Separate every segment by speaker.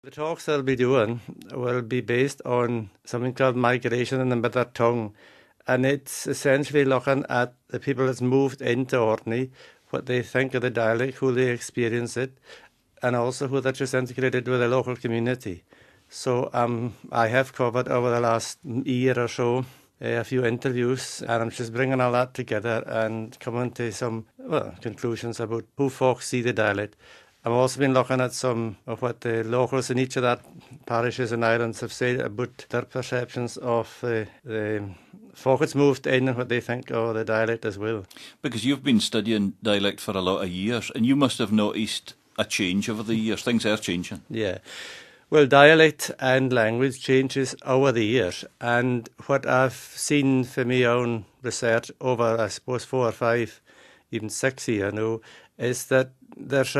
Speaker 1: The talks I'll be doing will be based on something called migration in the Mither tongue, and it's essentially looking at the people that's moved into Orkney, what they think of the dialect, who they experience it, and also who they're just integrated with the local community. So I have covered over the last year or so a few interviews, and I'm just bringing all that together and coming to some conclusions about who folks see the dialect. I've also been looking at some of what the locals in each of that parishes and islands have said about their perceptions of the folk that's moved in and what they think of the dialect as well.
Speaker 2: Because you've been studying dialect for a lot of years, and you must have noticed a change over the years. Things are changing.
Speaker 1: Yeah. Well, dialect and language changes over the years, and what I've seen for my own research over, I suppose, 4 or 5, even 6 years now, is that there's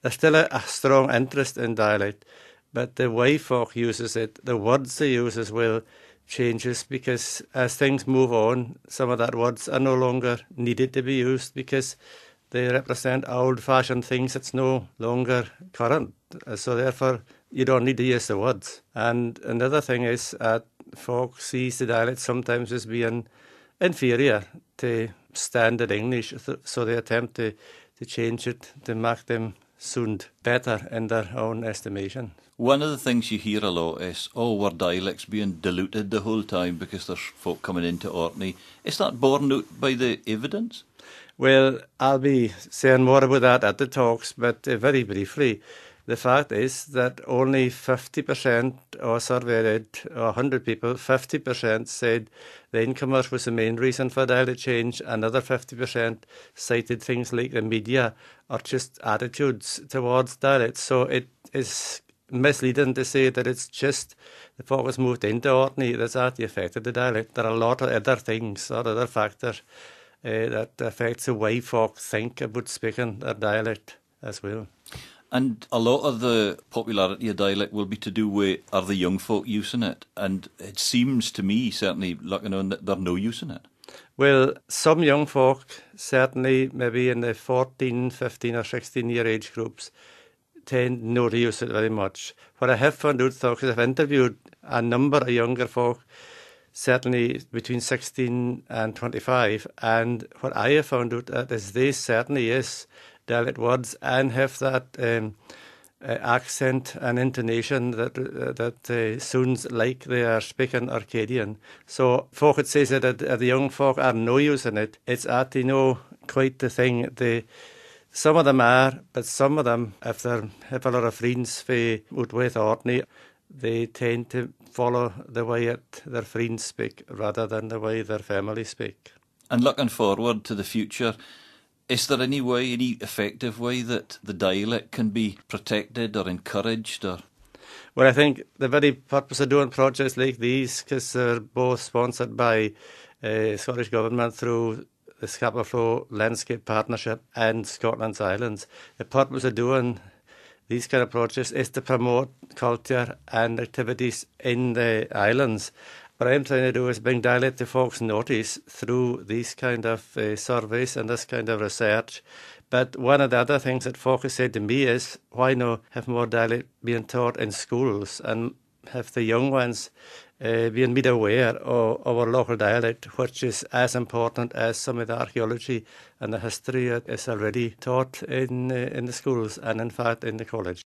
Speaker 1: still a strong interest in dialect, but the way folk uses it, the words they use as well, changes because as things move on, some of that words are no longer needed to be used because they represent old-fashioned things that's no longer current. So therefore, you don't need to use the words. And another thing is that folk sees the dialect sometimes as being inferior to standard English, so they attempt to change it to make them sound better in their own estimation.
Speaker 2: One of the things you hear a lot is, our dialect's being diluted the whole time because there's folk coming into Orkney. Is that borne out by the evidence?
Speaker 1: Well, I'll be saying more about that at the talks, but very briefly, the fact is that only 50% or surveyed 100 people, 50% said the incomers was the main reason for dialect change. Another 50% cited things like the media or just attitudes towards dialect. So it is misleading to say that it's just the folk that's moved into Orkney that's actually affected the dialect. There are a lot of other things or other factors that affects the way folk think about speaking their dialect as well.
Speaker 2: And a lot of the popularity of dialect will be to do with, are the young folk using it? And it seems to me, certainly looking on, that they're no using it.
Speaker 1: Well, some young folk, certainly maybe in the 14, 15 or 16 year age groups, tend not to use it very much. What I have found out though, because I've interviewed a number of younger folk, certainly between 16 and 25, and what I have found out is they certainly use dialect words and have that accent and intonation that sounds like they are speaking Orcadian. So folk that says that the young folk are no using it, it's actually no quite the thing. Some of them are, but some of them, if they have a lot of friends out with Orkney, they tend to follow the way their friends speak rather than the way their family speak.
Speaker 2: And looking forward to the future, is there any effective way that the dialect can be protected or encouraged?
Speaker 1: Well, I think the very purpose of doing projects like these, because they're both sponsored by Scottish Government through the Scapa Landscape Partnership and Scotland's Islands, the purpose of doing these kind of projects is to promote culture and activities in the islands. What I'm trying to do is bring dialect to folks' notice through these kind of surveys and this kind of research. But one of the other things that folk have said to me is, why not have more dialect being taught in schools and have the young ones being made aware of our local dialect, which is as important as some of the archaeology and the history is already taught in the schools and in fact in the college.